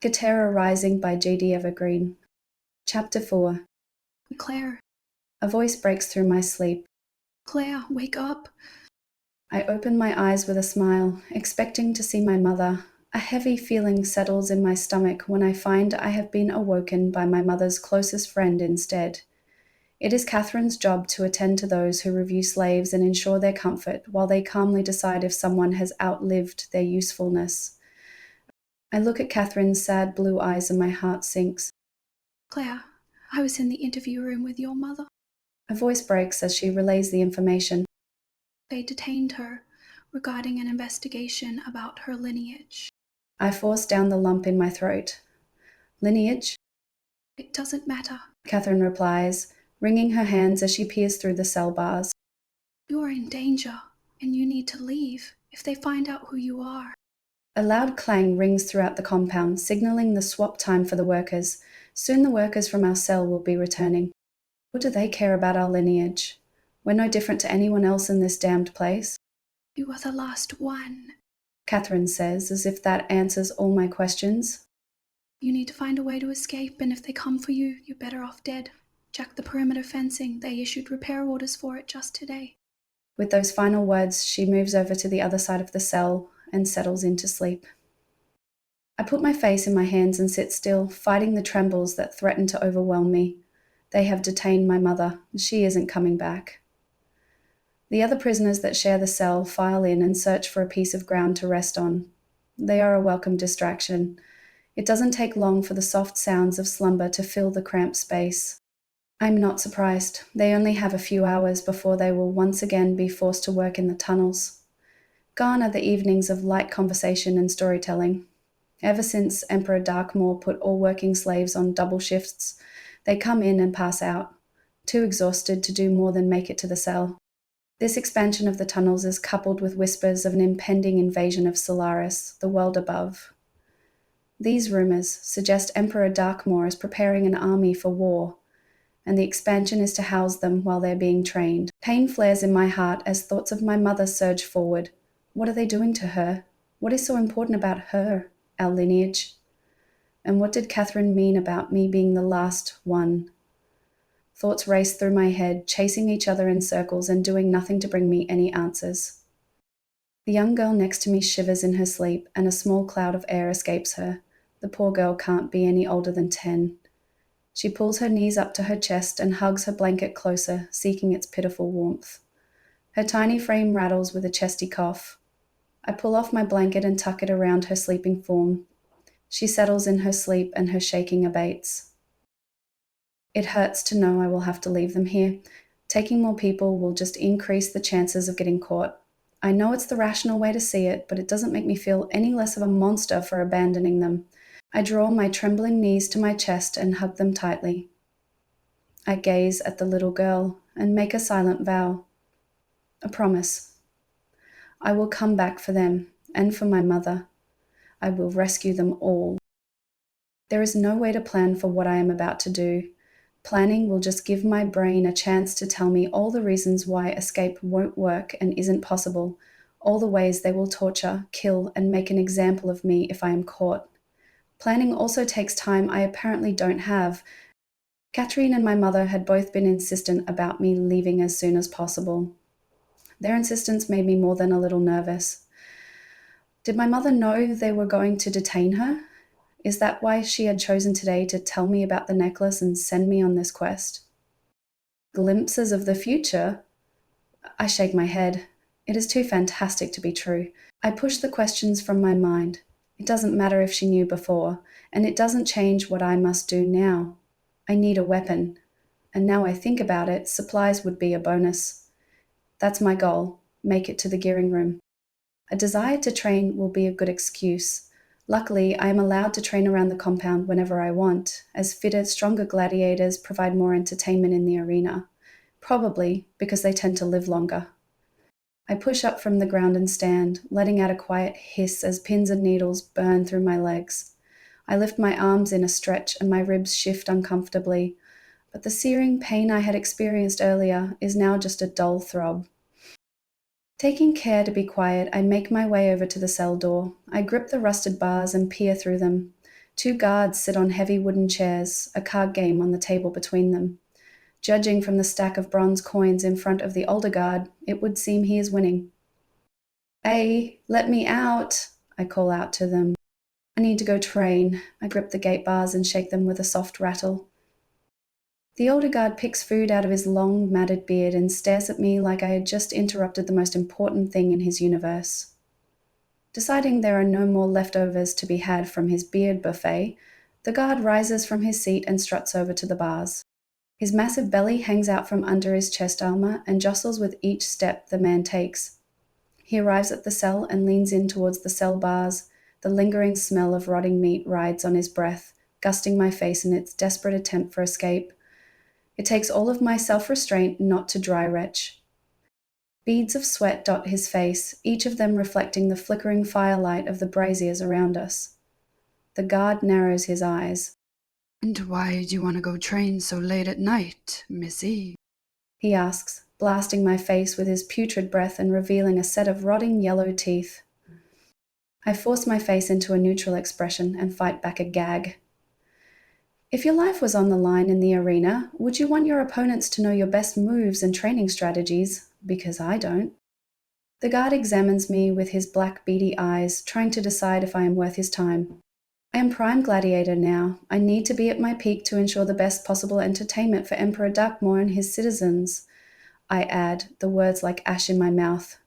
Katera Rising by G.D. Evergreen. Chapter 4. Claire. A voice breaks through my sleep. Claire, wake up. I open my eyes with a smile, expecting to see my mother. A heavy feeling settles in my stomach when I find I have been awoken by my mother's closest friend instead. It is Catherine's job to attend to those who review slaves and ensure their comfort while they calmly decide if someone has outlived their usefulness. I look at Catherine's sad blue eyes and my heart sinks. Claire, I was in the interview room with your mother. A voice breaks as she relays the information. They detained her regarding an investigation about her lineage. I force down the lump in my throat. Lineage? It doesn't matter. Catherine replies, wringing her hands as she peers through the cell bars. You are in danger, and you need to leave if they find out who you are. A loud clang rings throughout the compound, signaling the swap time for the workers. Soon the workers from our cell will be returning. What do they care about our lineage? We're no different to anyone else in this damned place. You are the last one. Catherine says, as if that answers all my questions. You need to find a way to escape, and if they come for you, you're better off dead. Check the perimeter fencing. They issued repair orders for it just today. With those final words, she moves over to the other side of the cell and settles into sleep. I put my face in my hands and sit still, fighting the trembles that threaten to overwhelm me. They have detained my mother. She isn't coming back. The other prisoners that share the cell file in and search for a piece of ground to rest on. They are a welcome distraction. It doesn't take long for the soft sounds of slumber to fill the cramped space. I'm not surprised. They only have a few hours before they will once again be forced to work in the tunnels. Gone are the evenings of light conversation and storytelling. Ever since Emperor Darkmoor put all working slaves on double shifts, they come in and pass out, too exhausted to do more than make it to the cell. This expansion of the tunnels is coupled with whispers of an impending invasion of Solaris, the world above. These rumors suggest Emperor Darkmoor is preparing an army for war, and the expansion is to house them while they're being trained. Pain flares in my heart as thoughts of my mother surge forward. What are they doing to her? What is so important about her, our lineage? And what did Catherine mean about me being the last one? Thoughts race through my head, chasing each other in circles and doing nothing to bring me any answers. The young girl next to me shivers in her sleep, and a small cloud of air escapes her. The poor girl can't be any older than 10. She pulls her knees up to her chest and hugs her blanket closer, seeking its pitiful warmth. Her tiny frame rattles with a chesty cough. I pull off my blanket and tuck it around her sleeping form. She settles in her sleep and her shaking abates. It hurts to know I will have to leave them here. Taking more people will just increase the chances of getting caught. I know it's the rational way to see it, but it doesn't make me feel any less of a monster for abandoning them. I draw my trembling knees to my chest and hug them tightly. I gaze at the little girl and make a silent vow. A promise. I will come back for them and for my mother. I will rescue them all. There is no way to plan for what I am about to do. Planning will just give my brain a chance to tell me all the reasons why escape won't work and isn't possible, all the ways they will torture, kill, and make an example of me if I am caught. Planning also takes time I apparently don't have. Catherine and my mother had both been insistent about me leaving as soon as possible. Their insistence made me more than a little nervous. Did my mother know they were going to detain her? Is that why she had chosen today to tell me about the necklace and send me on this quest? Glimpses of the future? I shake my head. It is too fantastic to be true. I push the questions from my mind. It doesn't matter if she knew before, and it doesn't change what I must do now. I need a weapon, and now I think about it, supplies would be a bonus. That's my goal, make it to the gearing room. A desire to train will be a good excuse. Luckily, I am allowed to train around the compound whenever I want, as fitter, stronger gladiators provide more entertainment in the arena, probably because they tend to live longer. I push up from the ground and stand, letting out a quiet hiss as pins and needles burn through my legs. I lift my arms in a stretch and my ribs shift uncomfortably, but the searing pain I had experienced earlier is now just a dull throb. Taking care to be quiet, I make my way over to the cell door. I grip the rusted bars and peer through them. Two guards sit on heavy wooden chairs, a card game on the table between them. Judging from the stack of bronze coins in front of the older guard, it would seem he is winning. "Hey, let me out," I call out to them. "I need to go train." I grip the gate bars and shake them with a soft rattle. The older guard picks food out of his long, matted beard and stares at me like I had just interrupted the most important thing in his universe. Deciding there are no more leftovers to be had from his beard buffet, the guard rises from his seat and struts over to the bars. His massive belly hangs out from under his chest armor and jostles with each step the man takes. He arrives at the cell and leans in towards the cell bars. The lingering smell of rotting meat rides on his breath, gusting my face in its desperate attempt for escape. It takes all of my self-restraint not to dry retch. Beads of sweat dot his face, each of them reflecting the flickering firelight of the braziers around us. The guard narrows his eyes. "And why do you want to go train so late at night, Missy?" he asks, blasting my face with his putrid breath and revealing a set of rotting yellow teeth. I force my face into a neutral expression and fight back a gag. "If your life was on the line in the arena, would you want your opponents to know your best moves and training strategies? Because I don't." The guard examines me with his black beady eyes, trying to decide if I am worth his time. "I am Prime Gladiator now. I need to be at my peak to ensure the best possible entertainment for Emperor Darkmoor and his citizens," I add, the words like ash in my mouth.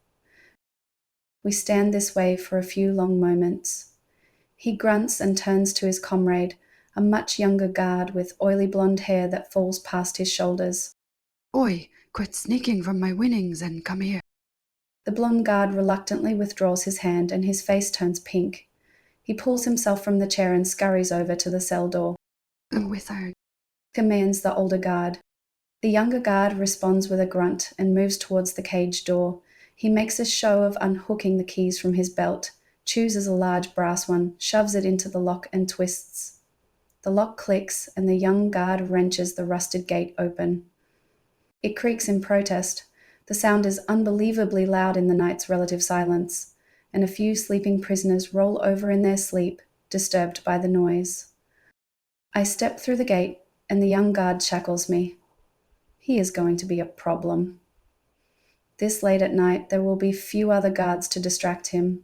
We stand this way for a few long moments. He grunts and turns to his comrade, a much younger guard with oily blonde hair that falls past his shoulders. "Oi, quit sneaking from my winnings and come here." The blonde guard reluctantly withdraws his hand and his face turns pink. He pulls himself from the chair and scurries over to the cell door. "The wizard," commands the older guard. The younger guard responds with a grunt and moves towards the cage door. He makes a show of unhooking the keys from his belt, chooses a large brass one, shoves it into the lock and twists. The lock clicks and the young guard wrenches the rusted gate open. It creaks in protest. The sound is unbelievably loud in the night's relative silence, and a few sleeping prisoners roll over in their sleep, disturbed by the noise. I step through the gate and the young guard shackles me. He is going to be a problem. This late at night, there will be few other guards to distract him.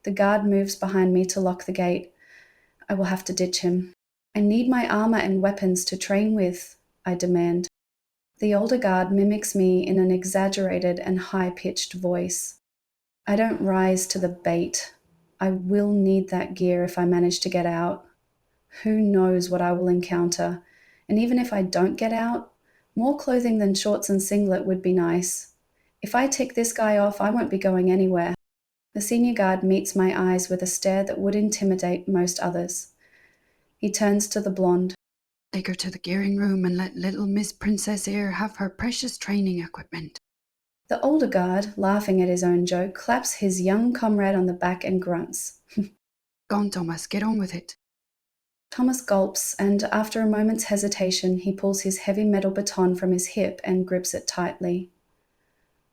The guard moves behind me to lock the gate. I will have to ditch him. "I need my armor and weapons to train with," I demand. The older guard mimics me in an exaggerated and high-pitched voice. "I don't rise to the bait. I will need that gear if I manage to get out. Who knows what I will encounter, and even if I don't get out, more clothing than shorts and singlet would be nice. If I tick this guy off, I won't be going anywhere." The senior guard meets my eyes with a stare that would intimidate most others. He turns to the blonde. "Take her to the gearing room and let little Miss Princess here have her precious training equipment." The older guard, laughing at his own joke, claps his young comrade on the back and grunts. "Go on, Thomas, get on with it." Thomas gulps, and after a moment's hesitation, he pulls his heavy metal baton from his hip and grips it tightly.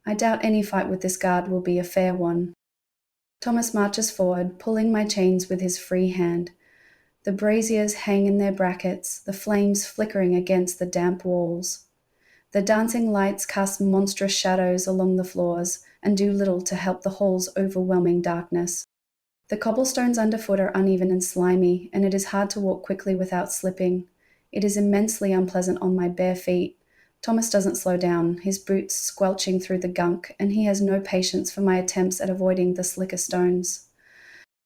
I doubt any fight with this guard will be a fair one. Thomas marches forward, pulling my chains with his free hand. The braziers hang in their brackets, the flames flickering against the damp walls. The dancing lights cast monstrous shadows along the floors and do little to help the hall's overwhelming darkness. The cobblestones underfoot are uneven and slimy, and it is hard to walk quickly without slipping. It is immensely unpleasant on my bare feet. Thomas doesn't slow down, his boots squelching through the gunk, and he has no patience for my attempts at avoiding the slicker stones.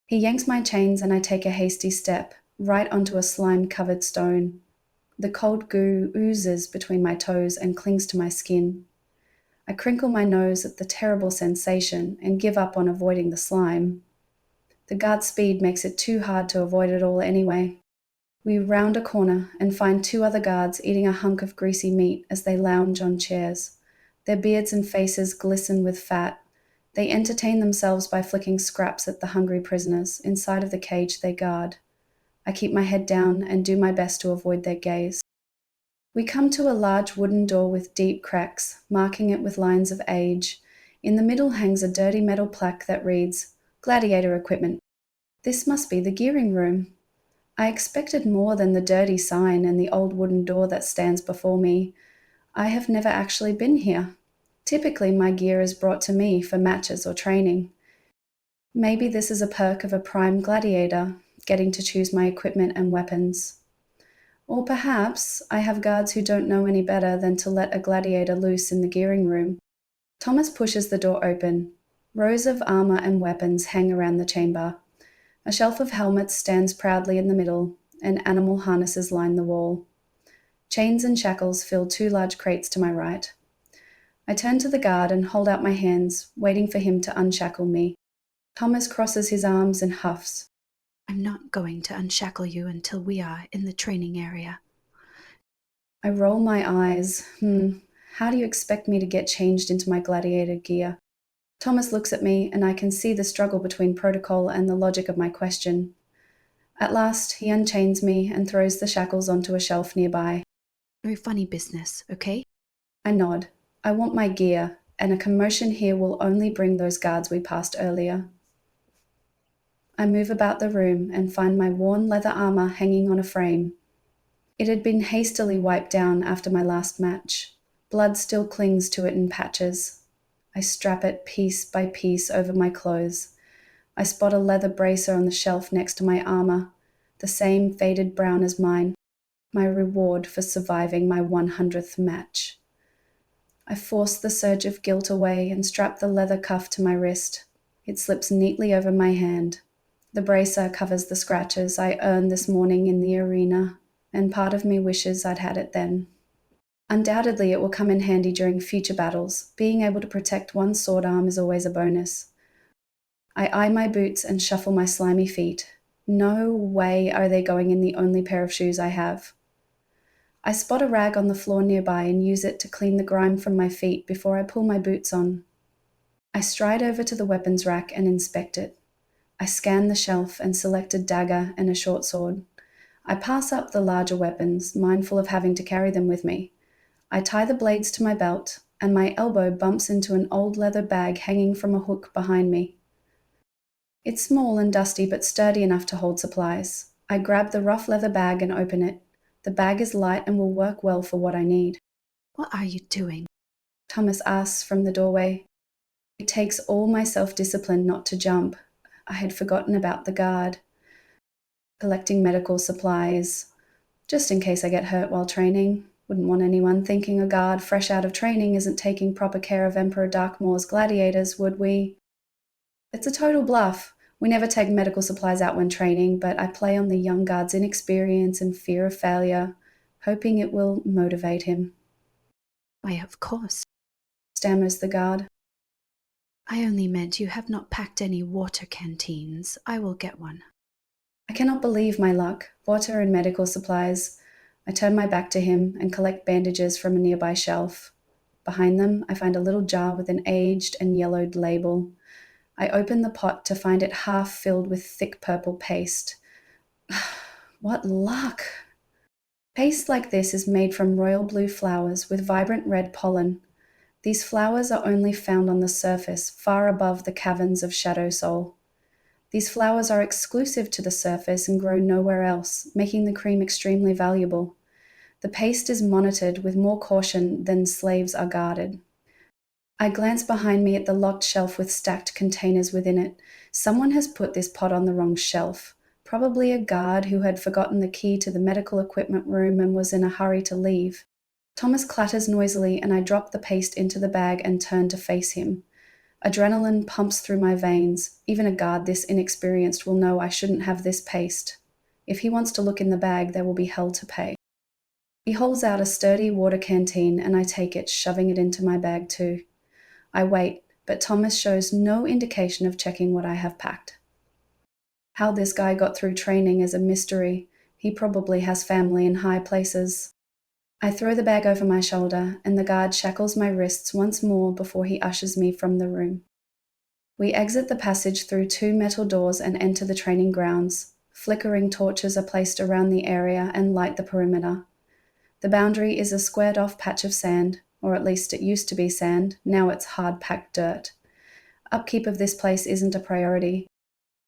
He yanks my chains and I take a hasty step, right onto a slime-covered stone. The cold goo oozes between my toes and clings to my skin. I crinkle my nose at the terrible sensation and give up on avoiding the slime. The guard's speed makes it too hard to avoid it all anyway. We round a corner and find two other guards eating a hunk of greasy meat as they lounge on chairs. Their beards and faces glisten with fat. They entertain themselves by flicking scraps at the hungry prisoners inside of the cage they guard. I keep my head down and do my best to avoid their gaze. We come to a large wooden door with deep cracks, marking it with lines of age. In the middle hangs a dirty metal plaque that reads, "Gladiator Equipment." This must be the gearing room. I expected more than the dirty sign and the old wooden door that stands before me. I have never actually been here. Typically, my gear is brought to me for matches or training. Maybe this is a perk of a Prime Gladiator, getting to choose my equipment and weapons. Or perhaps I have guards who don't know any better than to let a gladiator loose in the gearing room. Thomas pushes the door open. Rows of armor and weapons hang around the chamber. A shelf of helmets stands proudly in the middle, and animal harnesses line the wall. Chains and shackles fill 2 large crates to my right. I turn to the guard and hold out my hands, waiting for him to unshackle me. Thomas crosses his arms and huffs. I'm not going to unshackle you until we are in the training area. I roll my eyes. How do you expect me to get changed into my gladiator gear? Thomas looks at me, and I can see the struggle between protocol and the logic of my question. At last, he unchains me and throws the shackles onto a shelf nearby. No funny business, okay? I nod. I want my gear, and a commotion here will only bring those guards we passed earlier. I move about the room and find my worn leather armor hanging on a frame. It had been hastily wiped down after my last match. Blood still clings to it in patches. I strap it piece by piece over my clothes. I spot a leather bracer on the shelf next to my armor, the same faded brown as mine, my reward for surviving my 100th match. I force the surge of guilt away and strap the leather cuff to my wrist. It slips neatly over my hand. The bracer covers the scratches I earned this morning in the arena, and part of me wishes I'd had it then. Undoubtedly, it will come in handy during future battles. Being able to protect one's sword arm is always a bonus. I eye my boots and shuffle my slimy feet. No way are they going in the only pair of shoes I have. I spot a rag on the floor nearby and use it to clean the grime from my feet before I pull my boots on. I stride over to the weapons rack and inspect it. I scan the shelf and select a dagger and a short sword. I pass up the larger weapons, mindful of having to carry them with me. I tie the blades to my belt, and my elbow bumps into an old leather bag hanging from a hook behind me. It's small and dusty, but sturdy enough to hold supplies. I grab the rough leather bag and open it. The bag is light and will work well for what I need. What are you doing? Thomas asks from the doorway. It takes all my self-discipline not to jump. I had forgotten about the guard. Collecting medical supplies, just in case I get hurt while training. Wouldn't want anyone thinking a guard fresh out of training isn't taking proper care of Emperor Darkmoor's gladiators, would we? It's a total bluff. We never take medical supplies out when training, but I play on the young guard's inexperience and fear of failure, hoping it will motivate him. Why, of course, stammers the guard. I only meant you have not packed any water canteens. I will get one. I cannot believe my luck. Water and medical supplies. I turn my back to him and collect bandages from a nearby shelf. Behind them, I find a little jar with an aged and yellowed label. I open the pot to find it half filled with thick purple paste. What luck! Paste like this is made from royal blue flowers with vibrant red pollen. These flowers are only found on the surface, far above the caverns of Shadow Soul. These flowers are exclusive to the surface and grow nowhere else, making the cream extremely valuable. The paste is monitored with more caution than slaves are guarded. I glance behind me at the locked shelf with stacked containers within it. Someone has put this pot on the wrong shelf. Probably a guard who had forgotten the key to the medical equipment room and was in a hurry to leave. Thomas clatters noisily and I drop the paste into the bag and turn to face him. Adrenaline pumps through my veins. Even a guard this inexperienced will know I shouldn't have this paste. If he wants to look in the bag, there will be hell to pay. He holds out a sturdy water canteen and I take it, shoving it into my bag too. I wait, but Thomas shows no indication of checking what I have packed. How this guy got through training is a mystery. He probably has family in high places. I throw the bag over my shoulder, and the guard shackles my wrists once more before he ushers me from the room. We exit the passage through 2 metal doors and enter the training grounds. Flickering torches are placed around the area and light the perimeter. The boundary is a squared-off patch of sand, or at least it used to be sand, now it's hard-packed dirt. Upkeep of this place isn't a priority.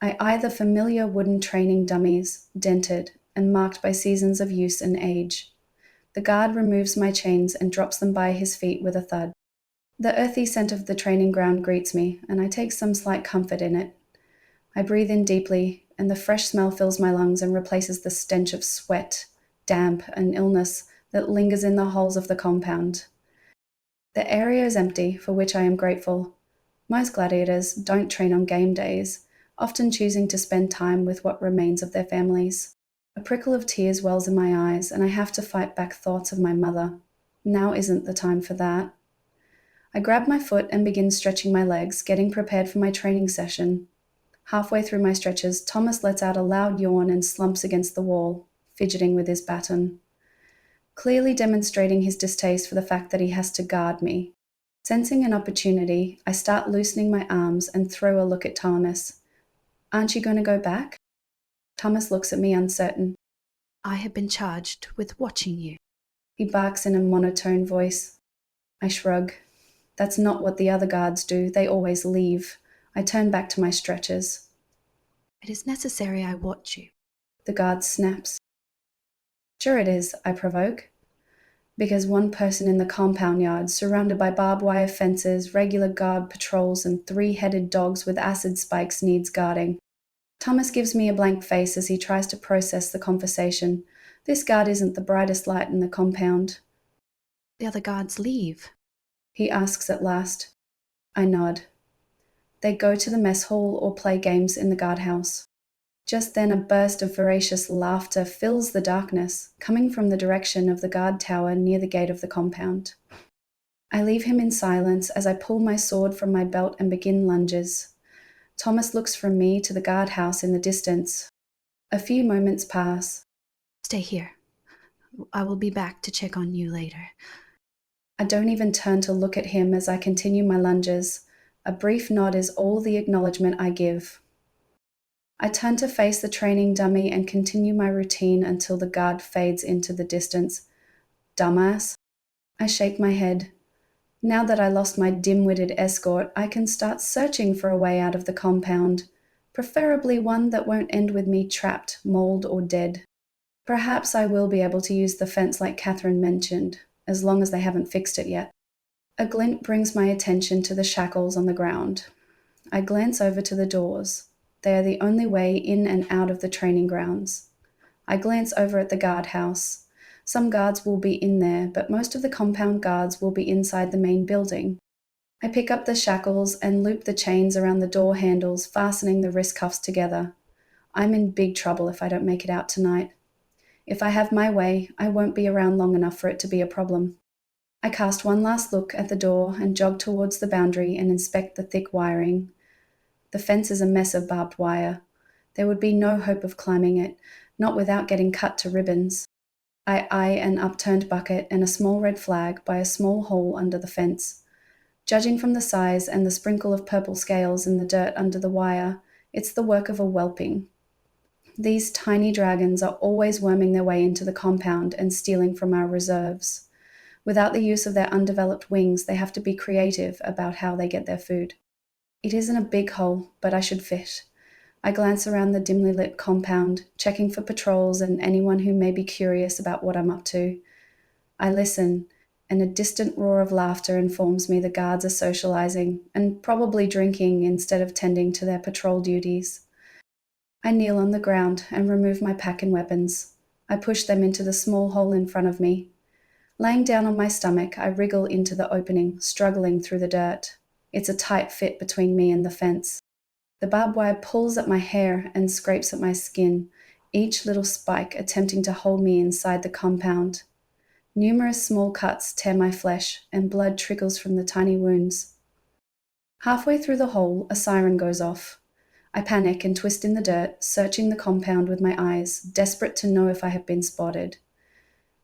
I eye the familiar wooden training dummies, dented, and marked by seasons of use and age. The guard removes my chains and drops them by his feet with a thud. The earthy scent of the training ground greets me, and I take some slight comfort in it. I breathe in deeply, and the fresh smell fills my lungs and replaces the stench of sweat, damp, and illness that lingers in the halls of the compound. The area is empty, for which I am grateful. Most gladiators don't train on game days, often choosing to spend time with what remains of their families. A prickle of tears wells in my eyes, and I have to fight back thoughts of my mother. Now isn't the time for that. I grab my foot and begin stretching my legs, getting prepared for my training session. Halfway through my stretches, Thomas lets out a loud yawn and slumps against the wall, fidgeting with his baton, clearly demonstrating his distaste for the fact that he has to guard me. Sensing an opportunity, I start loosening my arms and throw a look at Thomas. "Aren't you going to go back?" Thomas looks at me uncertain. I have been charged with watching you. He barks in a monotone voice. I shrug. That's not what the other guards do. They always leave. I turn back to my stretches. It is necessary I watch you. The guard snaps. Sure it is, I provoke. Because one person in the compound yard, surrounded by barbed wire fences, regular guard patrols, and 3-headed dogs with acid spikes, needs guarding. Thomas gives me a blank face as he tries to process the conversation. This guard isn't the brightest light in the compound. The other guards leave. He asks at last. I nod. They go to the mess hall or play games in the guardhouse. Just then a burst of voracious laughter fills the darkness, coming from the direction of the guard tower near the gate of the compound. I leave him in silence as I pull my sword from my belt and begin lunges. Thomas looks from me to the guardhouse in the distance. A few moments pass. Stay here. I will be back to check on you later. I don't even turn to look at him as I continue my lunges. A brief nod is all the acknowledgement I give. I turn to face the training dummy and continue my routine until the guard fades into the distance. Dumbass. I shake my head. Now that I lost my dim-witted escort, I can start searching for a way out of the compound, preferably one that won't end with me trapped, mauled, or dead. Perhaps I will be able to use the fence like Catherine mentioned, as long as they haven't fixed it yet. A glint brings my attention to the shackles on the ground. I glance over to the doors. They are the only way in and out of the training grounds. I glance over at the guardhouse. Some guards will be in there, but most of the compound guards will be inside the main building. I pick up the shackles and loop the chains around the door handles, fastening the wrist cuffs together. I'm in big trouble if I don't make it out tonight. If I have my way, I won't be around long enough for it to be a problem. I cast one last look at the door and jog towards the boundary and inspect the thick wiring. The fence is a mess of barbed wire. There would be no hope of climbing it, not without getting cut to ribbons. I eye an upturned bucket and a small red flag by a small hole under the fence. Judging from the size and the sprinkle of purple scales in the dirt under the wire, it's the work of a whelping. These tiny dragons are always worming their way into the compound and stealing from our reserves. Without the use of their undeveloped wings, they have to be creative about how they get their food. It isn't a big hole, but I should fit. I glance around the dimly lit compound, checking for patrols and anyone who may be curious about what I'm up to. I listen, and a distant roar of laughter informs me the guards are socializing and probably drinking instead of tending to their patrol duties. I kneel on the ground and remove my pack and weapons. I push them into the small hole in front of me. Laying down on my stomach, I wriggle into the opening, struggling through the dirt. It's a tight fit between me and the fence. The barbed wire pulls at my hair and scrapes at my skin, each little spike attempting to hold me inside the compound. Numerous small cuts tear my flesh, and blood trickles from the tiny wounds. Halfway through the hole, a siren goes off. I panic and twist in the dirt, searching the compound with my eyes, desperate to know if I have been spotted.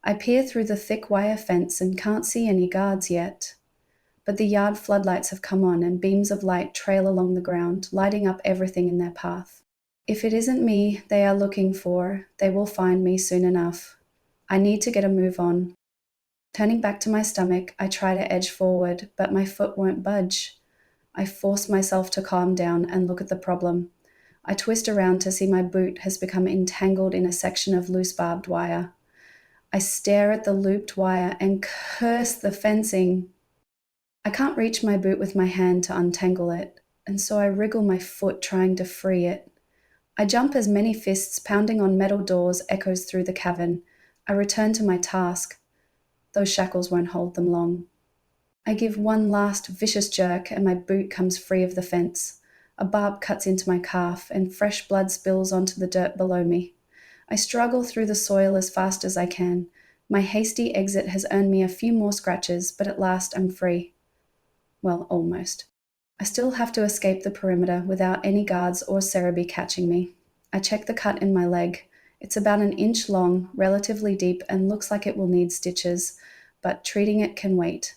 I peer through the thick wire fence and can't see any guards yet. But the yard floodlights have come on and beams of light trail along the ground, lighting up everything in their path. If it isn't me they are looking for, they will find me soon enough. I need to get a move on. Turning back to my stomach, I try to edge forward, but my foot won't budge. I force myself to calm down and look at the problem. I twist around to see my boot has become entangled in a section of loose barbed wire. I stare at the looped wire and curse the fencing. I can't reach my boot with my hand to untangle it, and so I wriggle my foot trying to free it. I jump as many fists pounding on metal doors echoes through the cavern. I return to my task. Those shackles won't hold them long. I give one last vicious jerk and my boot comes free of the fence. A barb cuts into my calf and fresh blood spills onto the dirt below me. I struggle through the soil as fast as I can. My hasty exit has earned me a few more scratches, but at last I'm free. Well, almost. I still have to escape the perimeter without any guards or Cerebi catching me. I check the cut in my leg. It's about an inch long, relatively deep, and looks like it will need stitches, but treating it can wait.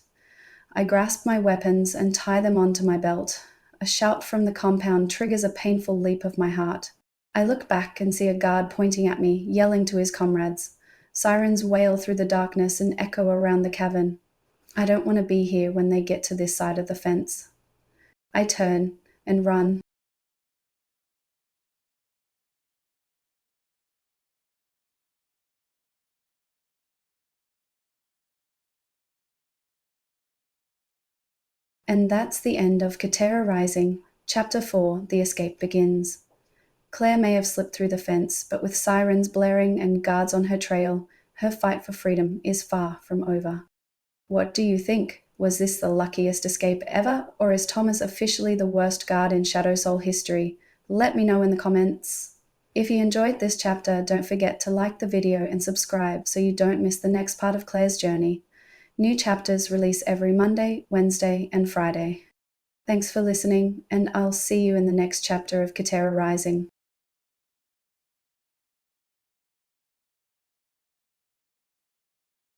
I grasp my weapons and tie them onto my belt. A shout from the compound triggers a painful leap of my heart. I look back and see a guard pointing at me, yelling to his comrades. Sirens wail through the darkness and echo around the cavern. I don't want to be here when they get to this side of the fence. I turn and run. And that's the end of Katera Rising, Chapter 4, The Escape Begins. Claire may have slipped through the fence, but with sirens blaring and guards on her trail, her fight for freedom is far from over. What do you think? Was this the luckiest escape ever, or is Thomas officially the worst guard in Shadow Soul history? Let me know in the comments. If you enjoyed this chapter, don't forget to like the video and subscribe so you don't miss the next part of Claire's journey. New chapters release every Monday, Wednesday, and Friday. Thanks for listening, and I'll see you in the next chapter of Katera Rising.